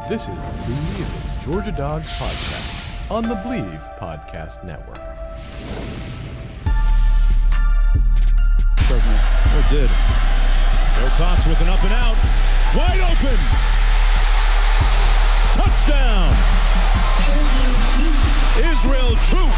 This is Bleav, Georgia Dawgs podcast on the Bleav Podcast Network. Doesn't it? Or did. Joe Cox with an up and out. Wide open. Touchdown. Israel Troupe.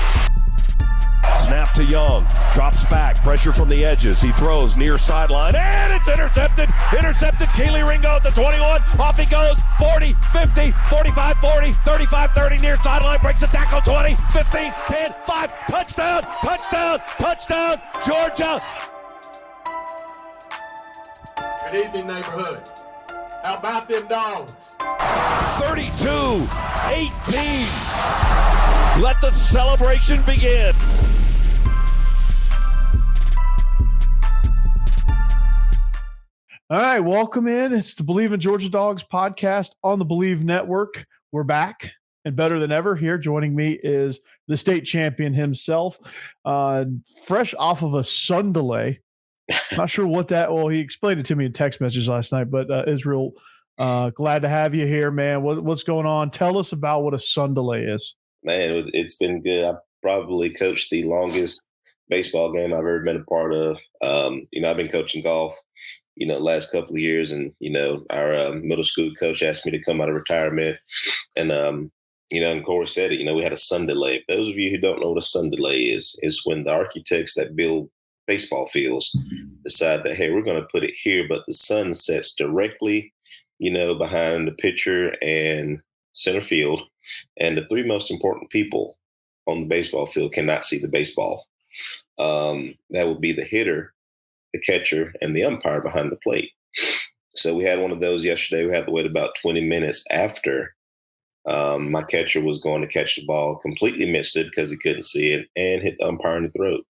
Snap to Young. Drops back. Pressure from the edges. He throws near sideline. And it's intercepted. Intercepted. Keely Ringo at the 21. Off he goes. 40, 50, 45, 40, 35, 30. Near sideline. Breaks the tackle. 20, 15, 10, 5. Touchdown. Touchdown. Touchdown. Georgia. Good evening, neighborhood. How about them Dawgs? 32, 18. Let the celebration begin. All right, welcome in. It's the Bleav in Georgia Dawgs podcast on the Bleav Network. We're back and better than ever. Here joining me is the state champion himself, fresh off of a sun delay. Not sure what that. Well, he explained it to me in text messages last night. But Israel, glad to have you here, man. What's going on? Tell us about what a sun delay is. Man, it's been good. I probably coached the longest baseball game I've ever been a part of. I've been coaching golf, last couple of years, and our middle school coach asked me to come out of retirement, and and Corey said it. We had a sun delay. For those of you who don't know what a sun delay is when the architects that build baseball fields decide that, hey, we're going to put it here, but the sun sets directly, behind the pitcher and center field, and the three most important people on the baseball field cannot see the baseball. That would be the hitter, the catcher, and the umpire behind the plate. So we had one of those yesterday. We had to wait about 20 minutes after my catcher was going to catch the ball, completely missed it because he couldn't see it, and hit the umpire in the throat.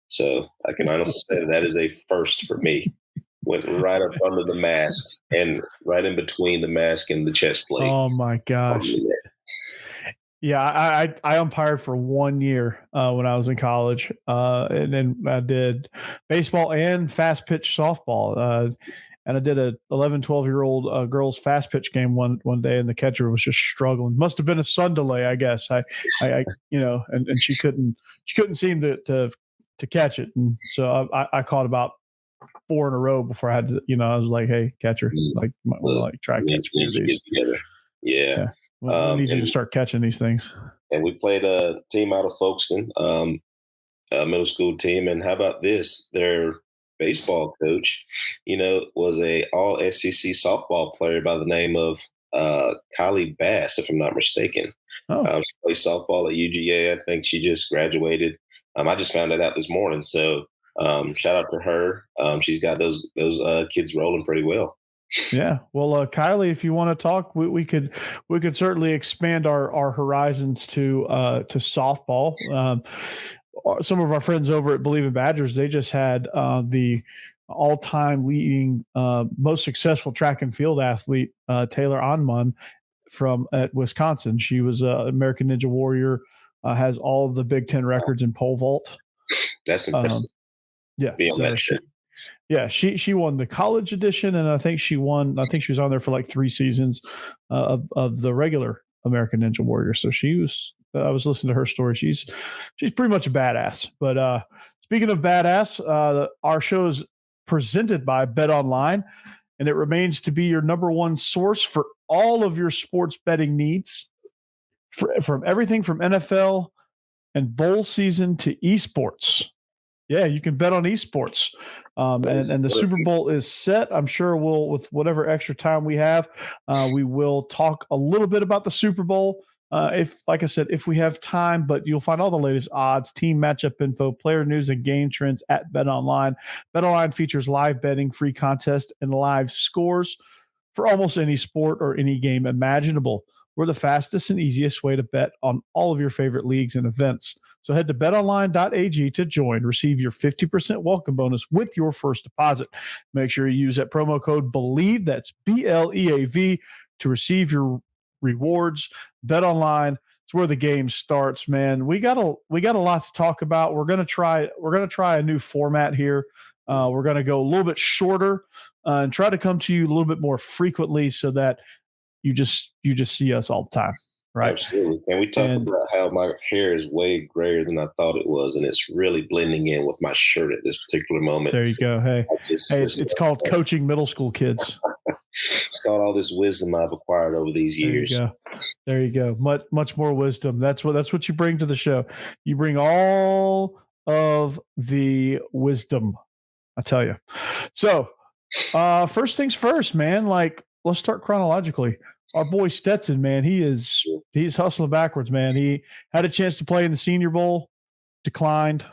So I can honestly say that is a first for me. Went right up under the mask and right in between the mask and the chest plate. Oh, my gosh. Yeah, I umpired for 1 year when I was in college, and then I did baseball and fast pitch softball. And I did a 11, 12-year-old girls fast pitch game one day, and the catcher was just struggling. Must have been a sun delay, I guess. And she couldn't seem to catch it, and so I caught about 4 in a row before I had to. I was like, "Hey, catcher, try to catch a few of these." Yeah. We need you to start catching these things. And we played a team out of Folkestone, a middle school team. And how about this? Their baseball coach, was a all SEC softball player by the name of Kylie Bass, if I'm not mistaken. Oh. She plays softball at UGA. I think she just graduated. I just found that out this morning. So shout out to her. She's got those kids rolling pretty well. Yeah. Well, Kylie, if you want to talk, we could certainly expand our horizons to softball. Some of our friends over at Bleav in Badgers, they just had the all-time leading most successful track and field athlete, Taylor Onman at Wisconsin. She was an American Ninja Warrior, has all of the Big Ten records in pole vault. That's impressive. She won the college edition, and I think she was on there for like 3 seasons of the regular American Ninja Warrior. So I was listening to her story. She's pretty much a badass. But speaking of badass, our show is presented by BetOnline, and it remains to be your number one source for all of your sports betting needs, from everything from NFL and bowl season to esports. Yeah, you can bet on esports. And the Super Bowl is set. I'm sure with whatever extra time we have, we will talk a little bit about the Super Bowl. Like I said, if we have time, but you'll find all the latest odds, team matchup info, player news, and game trends at BetOnline. BetOnline features live betting, free contests, and live scores for almost any sport or any game imaginable. We're the fastest and easiest way to bet on all of your favorite leagues and events. So head to betonline.ag to join. Receive your 50% welcome bonus with your first deposit. Make sure you use that promo code BLEAV, that's BLEAV, to receive your rewards. BetOnline, it's where the game starts, man. We got a lot to talk about. We're gonna try a new format here. We're gonna go a little bit shorter and try to come to you a little bit more frequently so that you just see us all the time, right? Absolutely. And we talk about how my hair is way grayer than I thought it was, and it's really blending in with my shirt at this particular moment. There you go. Hey, it's called coaching middle school kids. It's called all this wisdom I've acquired over these years. There you go. Much more wisdom. That's what you bring to the show. You bring all of the wisdom, I tell you. So, first things first, man. Like, let's start chronologically. Our boy Stetson, man, he's hustling backwards, man. He had a chance to play in the Senior Bowl, declined,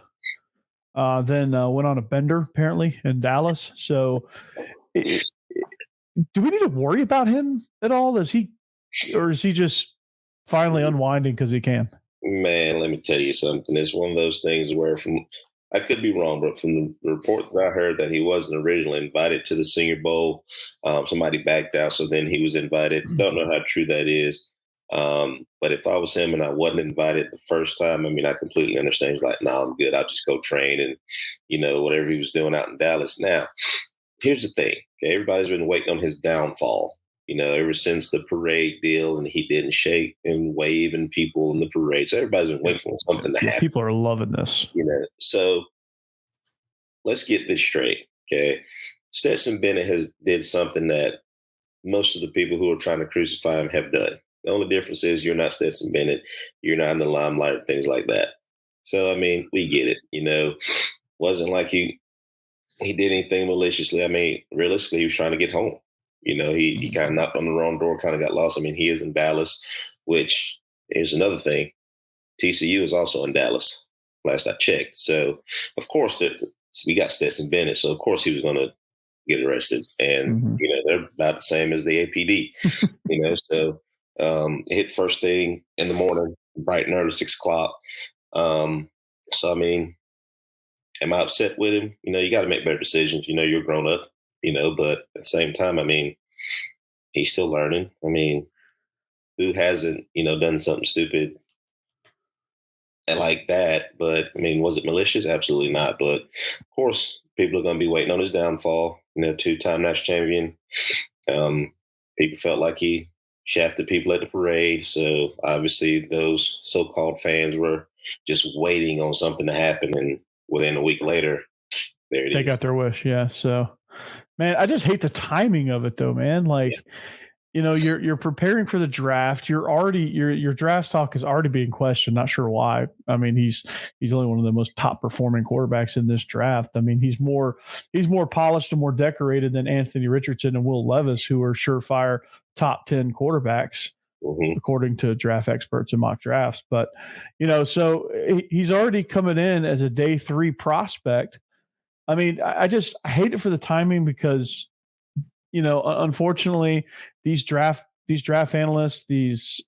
then went on a bender apparently in Dallas. So, do we need to worry about him at all? Or is he just finally unwinding because he can? Man, let me tell you something. It's one of those things where, I could be wrong, but from the report that I heard, that he wasn't originally invited to the Senior Bowl. Somebody backed out, so then he was invited. Don't know how true that is. But if I was him and I wasn't invited the first time, I mean, I completely understand. He's like, "No, I'm good. I'll just go train," and whatever he was doing out in Dallas. Now, here's the thing. Okay, everybody's been waiting on his downfall. Ever since the parade deal, and he didn't shake and wave and people in the parade. So everybody's been waiting for something to happen. People are loving this. So let's get this straight. Okay. Stetson Bennett did something that most of the people who are trying to crucify him have done. The only difference is you're not Stetson Bennett. You're not in the limelight, things like that. So, I mean, we get it. Wasn't like he did anything maliciously. I mean, realistically, he was trying to get home. He kind of knocked on the wrong door, kind of got lost. I mean, he is in Dallas, which is another thing. TCU is also in Dallas, last I checked. So, of course, we got Stetson Bennett. So, of course, he was going to get arrested. And, they're about the same as the APD, So, hit first thing in the morning, bright and early, 6 o'clock. So, I mean, am I upset with him? You got to make better decisions. You're grown up. But at the same time, I mean, he's still learning. I mean, who hasn't, done something stupid like that? But I mean, was it malicious? Absolutely not. But of course, people are going to be waiting on his downfall. 2-time national champion. People felt like he shafted people at the parade. So obviously those so-called fans were just waiting on something to happen. And within a week later, there it is. They got their wish. Yeah. So, man, I just hate the timing of it, though, man. Like, you're preparing for the draft. Your draft stock is already being questioned. Not sure why. I mean, he's only one of the most top performing quarterbacks in this draft. I mean, he's more polished and more decorated than Anthony Richardson and Will Levis, who are surefire top 10 quarterbacks, according to draft experts and mock drafts. But so he's already coming in as a day 3 prospect. I mean, I hate it for the timing because, unfortunately, these draft analysts, these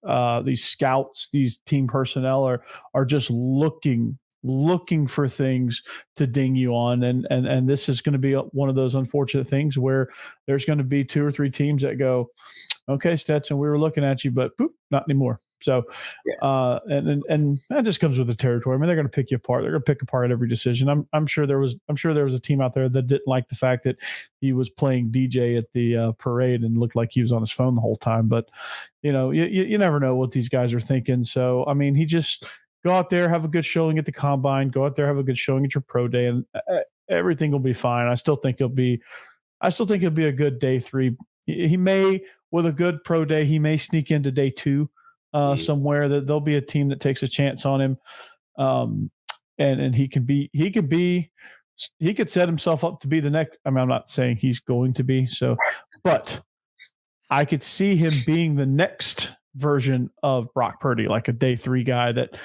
scouts, these team personnel are just looking for things to ding you on, and this is going to be one of those unfortunate things where there's going to be 2 or 3 teams that go, "Okay, Stetson, we were looking at you, but boop, not anymore." So, and that just comes with the territory. I mean, they're going to pick you apart. They're going to pick apart every decision. I'm sure there was a team out there that didn't like the fact that he was playing DJ at the parade and looked like he was on his phone the whole time. But you never know what these guys are thinking. So, I mean, he just go out there, have a good showing at the combine. Go out there, have a good showing at your pro day, and everything will be fine. I still think it'll be a good day 3. He may, with a good pro day, he may sneak into day 2. Somewhere that there'll be a team that takes a chance on him. And he could set himself up to be the next. I mean, I'm not saying he's going to be but I could see him being the next version of Brock Purdy, like a day 3 guy that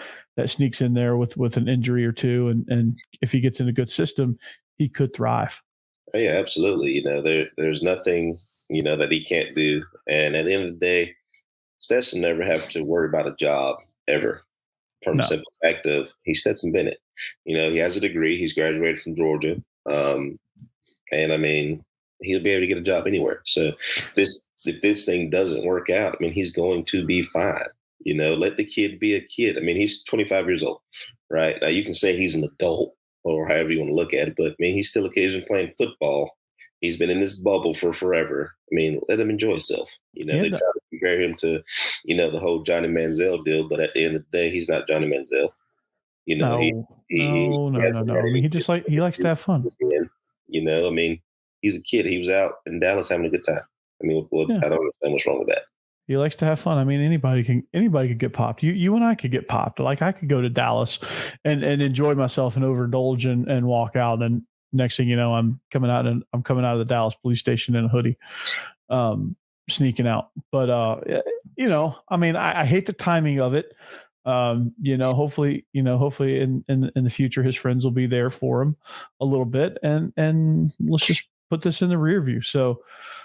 sneaks in there with an injury or 2. And if he gets in a good system, he could thrive. Oh, yeah, absolutely. There's nothing, that he can't do. And at the end of the day, Stetson never have to worry about a job ever, from the simple fact of he's Stetson Bennett. He has a degree. He's graduated from Georgia. And I mean, he'll be able to get a job anywhere. So if this thing doesn't work out, I mean, he's going to be fine. Let the kid be a kid. I mean, he's 25 years old, right? Now you can say he's an adult or however you want to look at it, but I mean, he's still occasionally playing football. He's been in this bubble for forever. I mean, let him enjoy himself. They try to compare him to, the whole Johnny Manziel deal. But at the end of the day, he's not Johnny Manziel. No. hasn't had I mean, any he likes to have fun. I mean, he's a kid. He was out in Dallas having a good time. I mean, I don't understand what's wrong with that. He likes to have fun. I mean, anybody could get popped. You and I could get popped. Like, I could go to Dallas and enjoy myself and overindulge and walk out. And next thing you know, I'm coming out of the Dallas police station in a hoodie, sneaking out. But I mean, I hate the timing of it. Hopefully in the future, his friends will be there for him a little bit, and let's just put this in the rear view. So,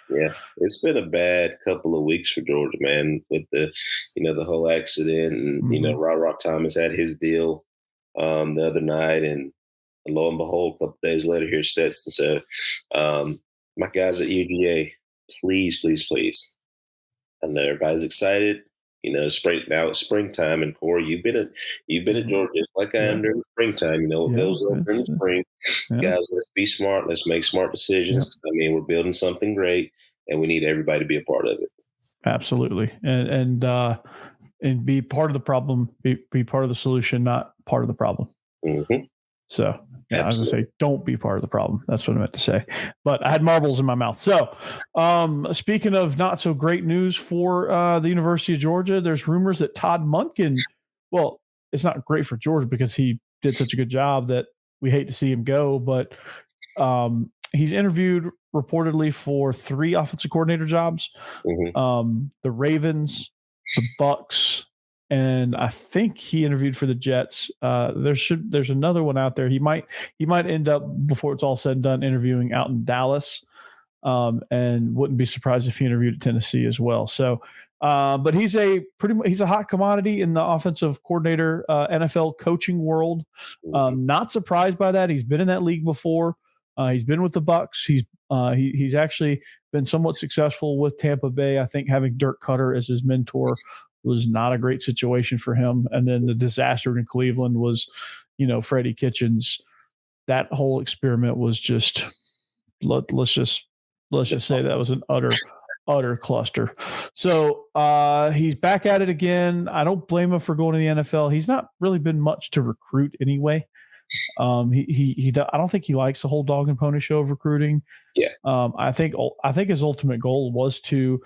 yeah, it's been a bad couple of weeks for Georgia, man, with the, the whole accident, and Rock Thomas had his deal the other night, and lo and behold, a couple of days later, here's Stetson. So, my guys at UGA, please. I know everybody's excited. It's springtime, and Corey, you've been at Georgia just like I am during the springtime. What goes on during the spring. Guys, let's be smart. Let's make smart decisions. I mean, we're building something great, and we need everybody to be a part of it. Absolutely, and be part of the problem. Be part of the solution, not part of the problem. Mm-hmm. So, I was going to say, don't be part of the problem. That's what I meant to say. But I had marbles in my mouth. So, speaking of not so great news for the University of Georgia, there's rumors that Todd Monken, well, it's not great for Georgia because he did such a good job that we hate to see him go. But he's interviewed reportedly for 3 offensive coordinator jobs, the Ravens, the Bucks, and I think he interviewed for the Jets. There's another one out there. He might end up, before it's all said and done, interviewing out in Dallas, and wouldn't be surprised if he interviewed at Tennessee as well. So, but he's a hot commodity in the offensive coordinator NFL coaching world. Not surprised by that. He's been in that league before. He's been with the Bucks. He's actually been somewhat successful with Tampa Bay. I think having Dirk Cutter as his mentor was not a great situation for him. And then the disaster in Cleveland was, Freddie Kitchens. That whole experiment was just, let's just say that was an utter cluster. So he's back at it again. I don't blame him for going to the NFL. He's not really been much to recruit anyway. I don't think he likes the whole dog and pony show of recruiting. Yeah. I think his ultimate goal was to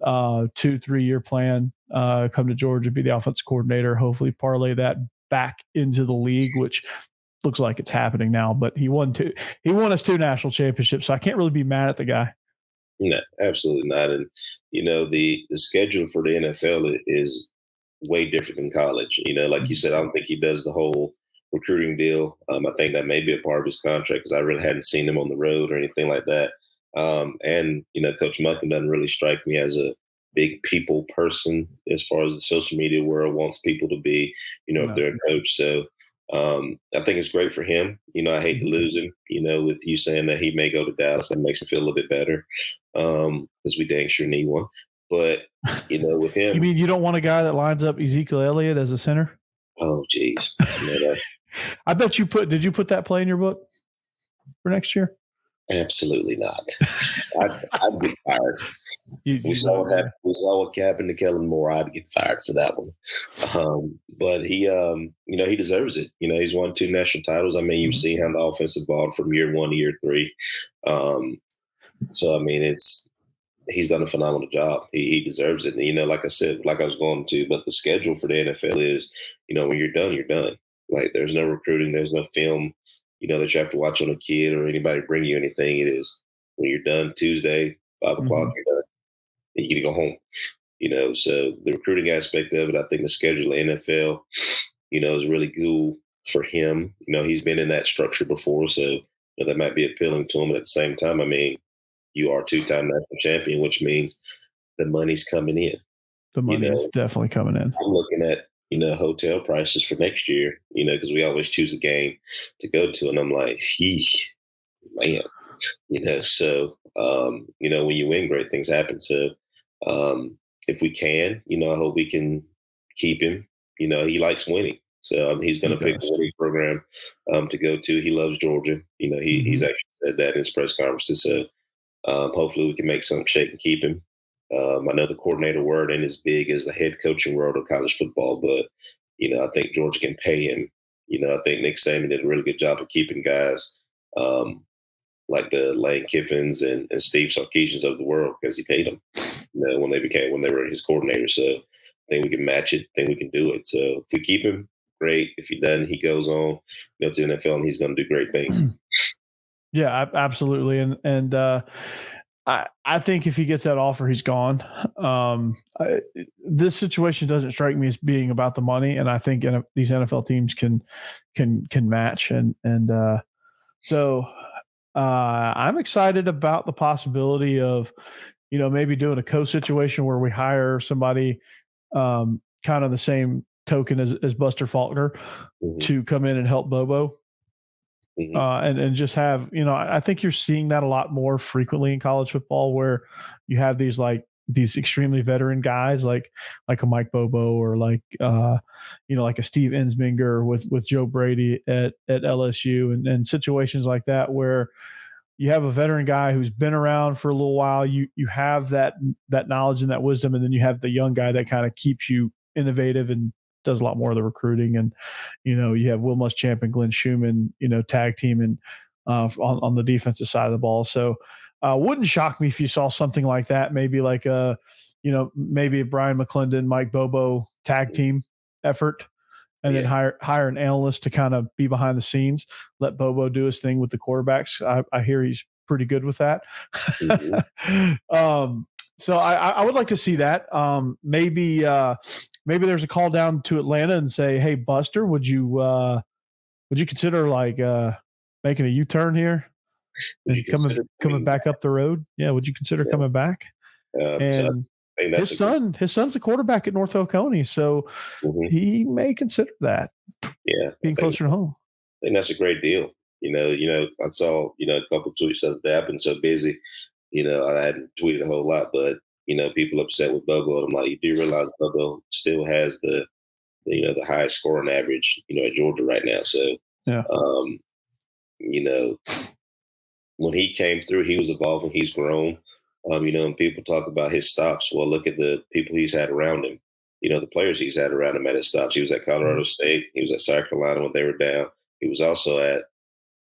2-3 year plan, come to Georgia, be the offensive coordinator, hopefully parlay that back into the league, which looks like it's happening now. But he won us 2 national championships, so I can't really be mad at the guy. No, absolutely not. And the schedule for the NFL is way different than college. Like you said, I don't think he does the whole recruiting deal. I think that may be a part of his contract because I really hadn't seen him on the road or anything like that. And Coach Monken doesn't really strike me as a big people person as far as the social media world wants people to be, if they're a coach. So I think it's great for him. I hate to lose him, with you saying that he may go to Dallas. That makes me feel a little bit better because we dang sure need one. But, with him. You mean you don't want a guy that lines up Ezekiel Elliott as a center? Oh, geez. I bet did you put that play in your book for next year? Absolutely not. I'd get fired. We saw what happened to Kellen Moore. I'd get fired for that one. But he, he deserves it. He's won 2 national titles. I mean, you've seen how the offense evolved from year 1 to year 3. So, I mean, he's done a phenomenal job. He deserves it. And, like I said, like I was going to, but the schedule for the NFL is, when you're done, you're done. Like, there's no recruiting. There's no film, that you have to watch on a kid or anybody bring you anything. It is when you're done Tuesday, 5 o'clock, you're done. And you get to go home. So the recruiting aspect of it, I think the schedule of NFL, is really cool for him. He's been in that structure before, so that might be appealing to him. But at the same time, I mean, you are 2-time national champion, which means the money's coming in. The money is definitely coming in. I'm looking at, hotel prices for next year, because we always choose a game to go to. And I'm like, man, so, when you win, great things happen. So if we can, I hope we can keep him. He likes winning. So he's going to pick the winning program to go to. He loves Georgia. He's actually said that in his press conferences. So hopefully we can make some shake and keep him. I know the coordinator word ain't as big as the head coaching world of college football, but, I think Georgia can pay him. I think Nick Saban did a really good job of keeping guys like the Lane Kiffins and Steve Sarkisians of the world because he paid them when they were his coordinators. So I think we can match it. I think we can do it. So if we keep him, great. If he doesn't, he goes on to the NFL and he's going to do great things. Yeah, absolutely. And I think if he gets that offer, he's gone. This situation doesn't strike me as being about the money, and I think these NFL teams can match. So I'm excited about the possibility of, maybe doing a co-situation where we hire somebody kind of the same token as Buster Faulkner to come in and help Bobo. And just have, I think you're seeing that a lot more frequently in college football where you have these extremely veteran guys like a Mike Bobo or like a Steve Ensminger with Joe Brady at LSU and situations like that where you have a veteran guy who's been around for a little while. You have that knowledge and that wisdom, and then you have the young guy that kind of keeps you innovative and does a lot more of the recruiting. And, you have Will Muschamp and Glenn Schumann, tag team and on the defensive side of the ball. So wouldn't shock me if you saw something like that, maybe like maybe a Brian McClendon, Mike Bobo tag team effort, and then hire an analyst to kind of be behind the scenes, let Bobo do his thing with the quarterbacks. I hear he's pretty good with that. So I would like to see that. Maybe there's a call down to Atlanta and say, "Hey, Buster, would you consider making a U-turn here and coming back up the road? Yeah, would you consider coming back?" And his son's a quarterback at North Oconee, so he may consider that. Yeah, being closer to home. I think that's a great deal. I saw a couple of tweets the other day. I've been so busy. I hadn't tweeted a whole lot, but people upset with Bobo. I'm like, you do realize Bobo still has the highest scoring average, at Georgia right now. So, yeah. When he came through, he was evolving. He's grown. And people talk about his stops. Well, look at the people he's had around him. The players he's had around him at his stops. He was at Colorado State. He was at South Carolina when they were down. He was also at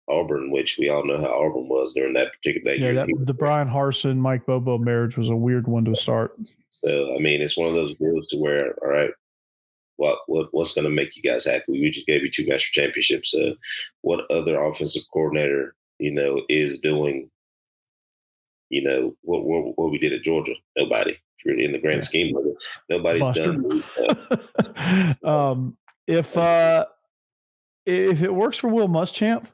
Auburn, which we all know how Auburn was during that particular year. Yeah, the Brian Harsin, Mike Bobo marriage was a weird one to start. So, it's one of those deals to where, all right, what's going to make you guys happy? We just gave you 2 national championships. So what other offensive coordinator, is doing, what we did at Georgia? Nobody. In the grand scheme of it, nobody's Buster. done. If it works for Will Muschamp,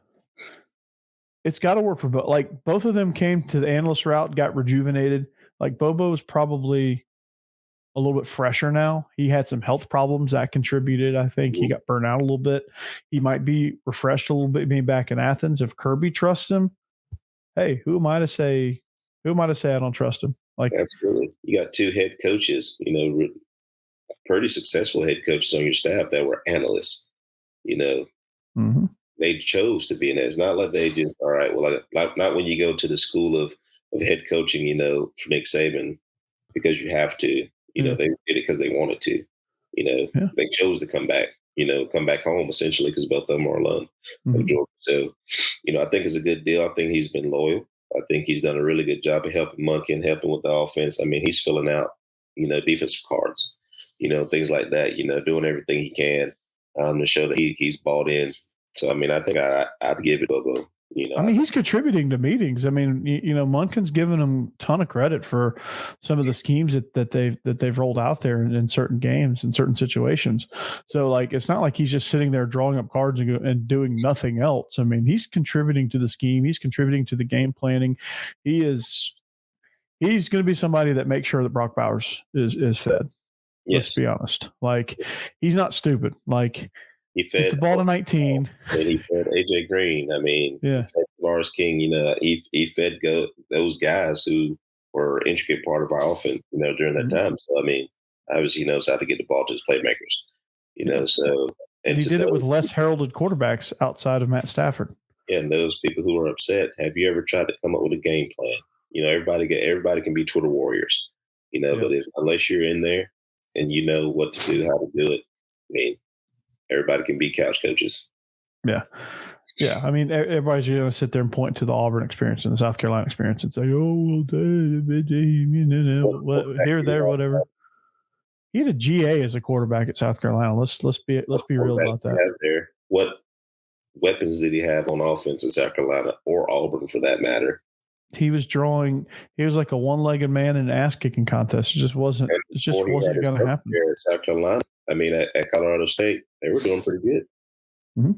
it's got to work for both. Like both of them came to the analyst route, got rejuvenated. Like Bobo is probably a little bit fresher now. He had some health problems that contributed. I think he got burnt out a little bit. He might be refreshed a little bit being back in Athens. If Kirby trusts him, hey, who am I to say I don't trust him? Like absolutely. You got 2 head coaches, pretty successful head coaches on your staff that were analysts, They chose to be in it. It's not like they just, all right, well, not when you go to the school of head coaching, for Nick Saban, because you have to, they did it because they wanted to, they chose to come back home essentially because both of them are alone of Georgia. So, I think it's a good deal. I think he's been loyal. I think he's done a really good job of helping Monken, helping with the offense. He's filling out, defensive cards, things like that, doing everything he can to show that he's bought in. So, I think I'd give it Bobo. He's contributing to meetings. Monken's given him a ton of credit for some of the schemes that they've rolled out there in certain games, in certain situations. So, it's not like he's just sitting there drawing up cards and doing nothing else. He's contributing to the scheme. He's contributing to the game planning. He's going to be somebody that makes sure that Brock Bowers is fed. Yes. Let's be honest. He's not stupid. He fed the ball to 19. And he fed AJ Green. He fed Lars King. He fed those guys who were an intricate part of our offense, during that time. So, obviously he knows how to get the ball to his playmakers, So, and he did it with less heralded quarterbacks outside of Matt Stafford. Yeah, and those people who are upset, have you ever tried to come up with a game plan? Everybody can be Twitter warriors. But unless you're in there and you know what to do, how to do it, I mean, everybody can be couch coaches. Yeah. Yeah. I mean, everybody's going to sit there and point to the Auburn experience and the South Carolina experience and say, oh, well, here, there, whatever. He had a GA as a quarterback at South Carolina. Let's be real about that. What weapons did he have on offense in South Carolina or Auburn for that matter? He was like a one-legged man in an ass-kicking contest. It just wasn't going to happen. At South Carolina, I mean, at Colorado State, they were doing pretty good. Mm-hmm.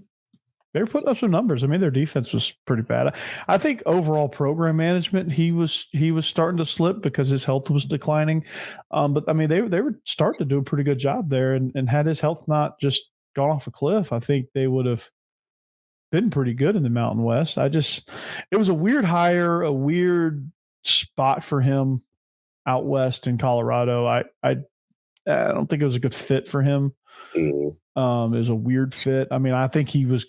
They were putting up some numbers. I mean, their defense was pretty bad. I think overall program management, he was starting to slip because his health was declining. But I mean, they were starting to do a pretty good job there. And had his health not just gone off a cliff, I think they would have been pretty good in the Mountain West. It was a weird hire, a weird spot for him out west in Colorado. I don't think it was a good fit for him. Mm-hmm. It was a weird fit. I mean, I think he was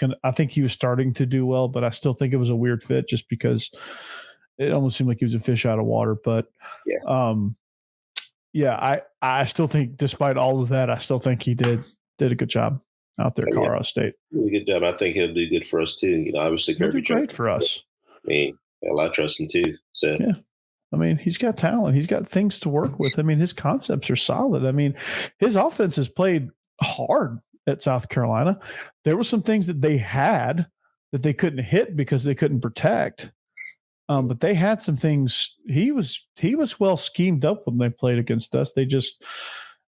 starting to do well, but I still think it was a weird fit just because it almost seemed like he was a fish out of water. But I still think, despite all of that, I still think he did a good job out there at Colorado State. Really good job. I think he'll do good for us too. Obviously, he'll do great for us. I mean, a lot of trust him too. So yeah. I mean, he's got talent. He's got things to work with. I mean, his concepts are solid. I mean, his offense has played hard at South Carolina. There were some things that they had that they couldn't hit because they couldn't protect. But they had some things. He was well schemed up when they played against us. They just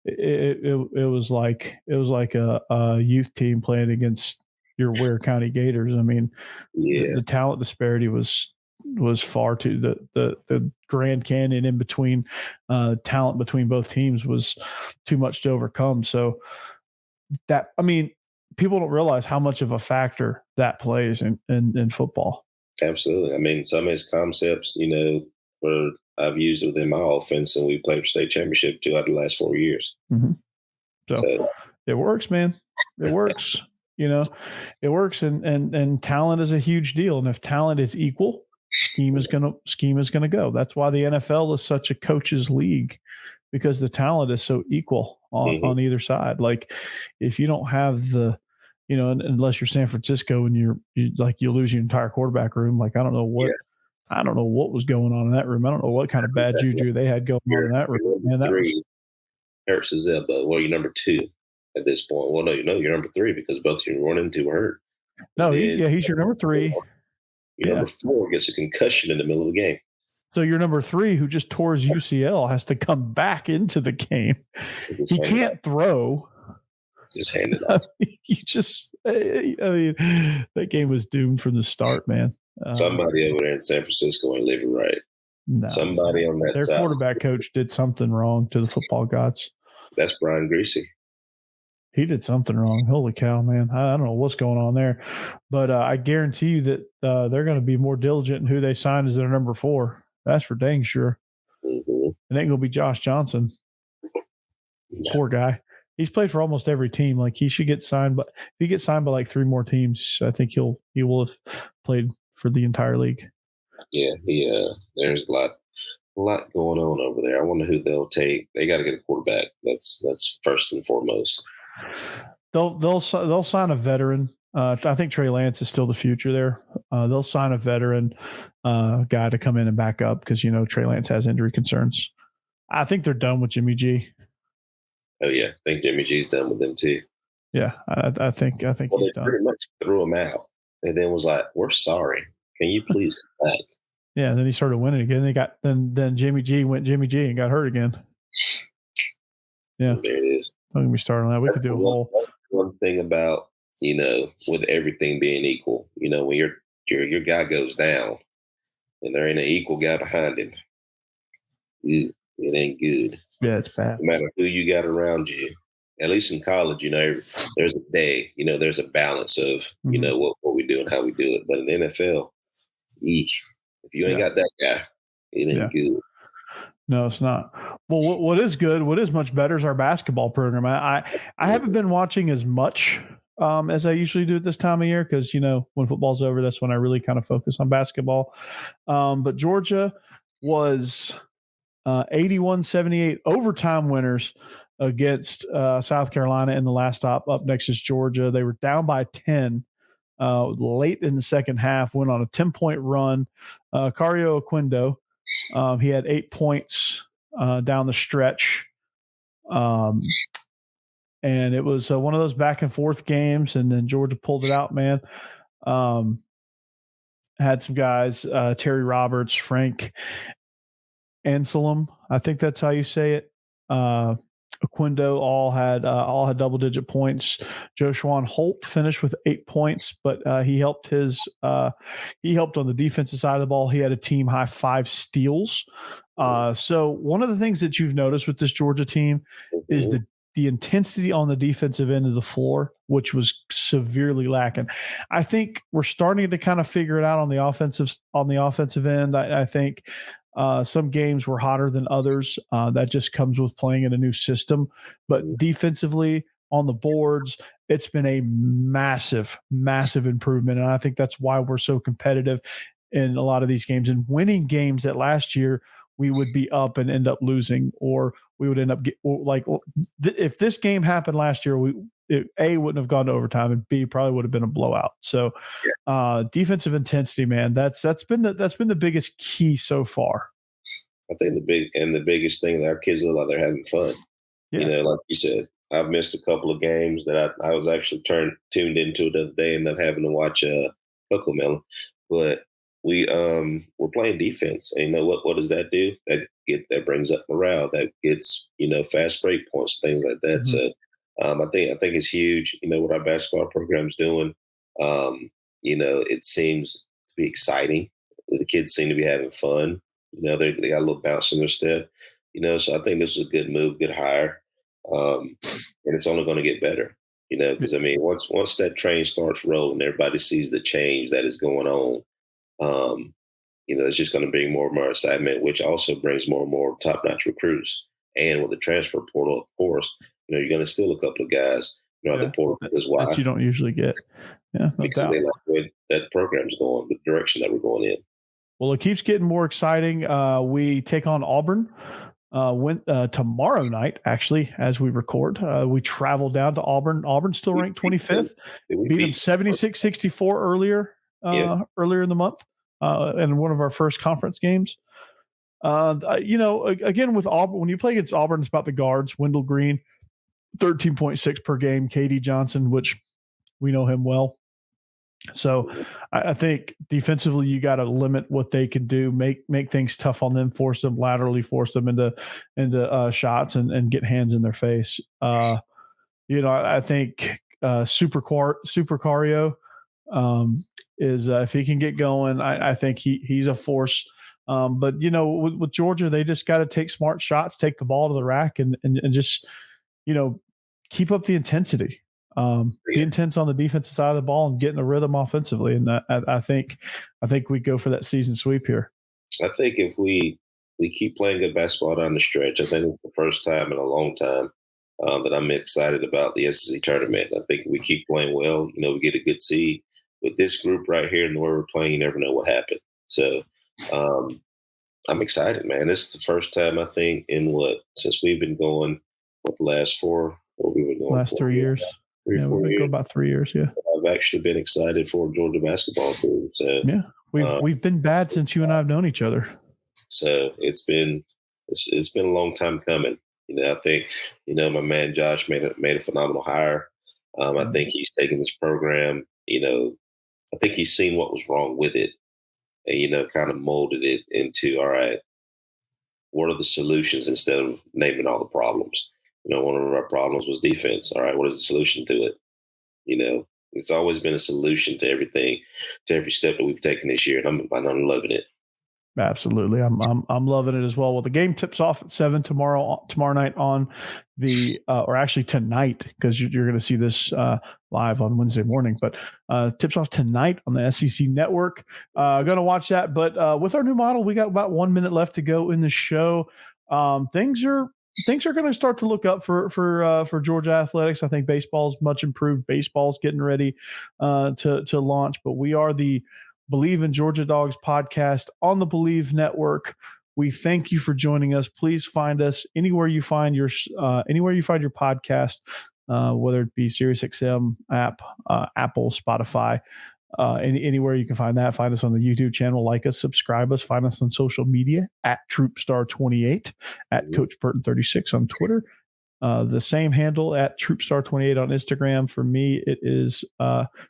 it was like a youth team playing against your Ware County Gators. I mean, the talent disparity was far too the Grand Canyon in between talent between both teams was too much to overcome. So that, I mean, people don't realize how much of a factor that plays in football. Absolutely. I mean, some of his concepts, I've used within my offense, and we played for state championship 2 out of the last 4 years. Mm-hmm. So it works, man. It works. It works, and talent is a huge deal. And if talent is equal, scheme is gonna go. That's why the NFL is such a coach's league, because the talent is so equal on either side. Like, if you don't have the, unless you're San Francisco and you lose your entire quarterback room. Like, I don't know what was going on in that room. I don't know what kind of bad juju they had going on in that room. Man, that was hurts his elbow. Well, you're number 2 at this point. Well, no, you're number 3 because both your 1 and 2 were hurt. No, he's your number 3. Your number 4 gets a concussion in the middle of the game. So your number 3, who just tore his UCL, has to come back into the game. He can't throw. Just hand it off. That game was doomed from the start, man. Somebody over there in San Francisco ain't living right. No, somebody on that their side. Quarterback coach did something wrong to the football gods. That's Brian Greasy. He did something wrong. Holy cow, man. I don't know what's going on there. But I guarantee you that they're going to be more diligent in who they sign as their number 4. That's for dang sure. Mm-hmm. It ain't going to be Josh Johnson. No. Poor guy. He's played for almost every team. Like, he should get signed. But if he gets signed by like 3 more teams, I think he will have played for the entire league. Yeah, there's a lot going on over there. I wonder who they'll take. They got to get a quarterback. That's first and foremost. They'll sign a veteran. I think Trey Lance is still the future there. They'll sign a veteran guy to come in and back up because Trey Lance has injury concerns. I think they're done with Jimmy G. Oh yeah, I think Jimmy G's done with them too. Yeah, I think he's done. They pretty much threw him out, and then was like, "We're sorry. Can you please come back?" Yeah, and then he started winning again. Then Jimmy G went Jimmy G and got hurt again. Yeah, there it is. Don't get me started on that. We could do a whole. One thing about with everything being equal, when your guy goes down, and there ain't an equal guy behind him, it ain't good. Yeah, it's bad. No matter who you got around you. At least in college, there's a day, there's a balance of what we do and how we do it. But in the NFL, if you ain't got that guy, it ain't good. No, it's not. Well, what is good, what is much better is our basketball program. I haven't been watching as much as I usually do at this time of year because, when football's over, that's when I really kind of focus on basketball. But Georgia was 81-78 overtime winners against South Carolina in the last stop. Up next is Georgia. They were down by 10 late in the second half, went on a 10-point run. Cario Oquendo, he had 8 points down the stretch. And it was one of those back and forth games, and then Georgia pulled it out, man. Had some guys, Terry Roberts, Frank Anselm, I think that's how you say it. Oquendo all had double-digit points. Joshuan Holt finished with 8 points, but he helped on the defensive side of the ball. He had a team high 5 steals. So one of the things that you've noticed with this Georgia team is the intensity on the defensive end of the floor, which was severely lacking. I think we're starting to kind of figure it out on the offensive end. I think some games were hotter than others. That just comes with playing in a new system. But defensively on the boards, it's been a massive, massive improvement. And I think that's why we're so competitive in a lot of these games and winning games that last year we would be up and end up losing, or we would end up if this game happened last year, A, wouldn't have gone to overtime, and B, probably would have been a blowout. So defensive intensity, man, that's been the biggest key so far. I think the biggest thing that our kids look like they're having fun. Yeah. Like you said, I've missed a couple of games that I was actually tuned into the other day and not having to watch Cocomelon, but we're playing defense. And what does that do? That brings up morale. That gets fast break points, things like that. Mm-hmm. So I think it's huge. What our basketball program's doing. It seems to be exciting. The kids seem to be having fun. They got a little bounce in their step. So I think this is a good move, good hire, and it's only going to get better. Because once that train starts rolling, everybody sees the change that is going on. It's just going to bring more and more excitement, which also brings more and more top-notch recruits. And with the transfer portal, of course, you're going to steal a couple of guys out the portal as well. That you don't usually get. Yeah, no doubt. They like the way that program's going, the direction that we're going in. Well, it keeps getting more exciting. We take on Auburn tomorrow night, actually, as we record. We travel down to Auburn. Auburn's still ranked 25th. Beat them 76-64 earlier in the month in one of our first conference games. Again, with Auburn, when you play against Auburn, it's about the guards. Wendell Green, 13.6 per game. KD Johnson, which we know him well. So I think defensively, you got to limit what they can do, make things tough on them, force them laterally, force them into shots and get hands in their face. I think Super Cario is if he can get going, I think he's a force. But with Georgia, they just got to take smart shots, take the ball to the rack, and just keep up the intensity. Be intense on the defensive side of the ball and get in the rhythm offensively. And I think we go for that season sweep here. I think if we keep playing good basketball down the stretch, I think it's the first time in a long time that I'm excited about the SEC tournament. I think if we keep playing well, we get a good seed. With this group right here and the way we're playing, you never know what happened. So I'm excited, man. This is the first time, I think, since we've been going, the last 4, last 3 years. We've been going about 3 years. Yeah, I've actually been excited for Georgia basketball team. So yeah, we've been bad since you and I have known each other. So it's been a long time coming. I think my man Josh made a phenomenal hire. I think he's taken this program. I think he's seen what was wrong with it, and kind of molded it into, all right, what are the solutions instead of naming all the problems. One of our problems was defense. All right, what is the solution to it? It's always been a solution to everything, to every step that we've taken this year, and I'm loving it. Absolutely, I'm loving it as well. Well, the game tips off at 7 tomorrow night on the or actually tonight, because you're going to see this live on Wednesday morning. But tips off tonight on the SEC Network. Going to watch that. But with our new model, we got about 1 minute left to go in the show. Things are going to start to look up for Georgia athletics. I think baseball's much improved. Baseball's getting ready to launch. But we are the Bleav in Georgia Dawgs podcast on the Bleav Network. We thank you for joining us. Please find us anywhere you find your podcast, whether it be SiriusXM app, Apple, Spotify, anywhere you can find that. Find us on the YouTube channel, like us, subscribe us, find us on social media at TroopStar28, at Coach Burton36 on Twitter. The same handle at TroopStar28 on Instagram. For me, it is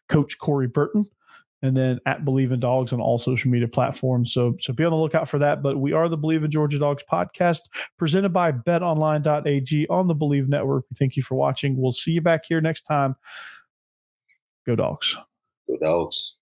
Coach Corey Burton, and then at Bleav in Dawgs on all social media platforms. So be on the lookout for that. But we are the Bleav in Georgia Dawgs podcast, presented by Betonline.ag on the Bleav Network. Thank you for watching. We'll see you back here next time. Go Dawgs. Go Dawgs.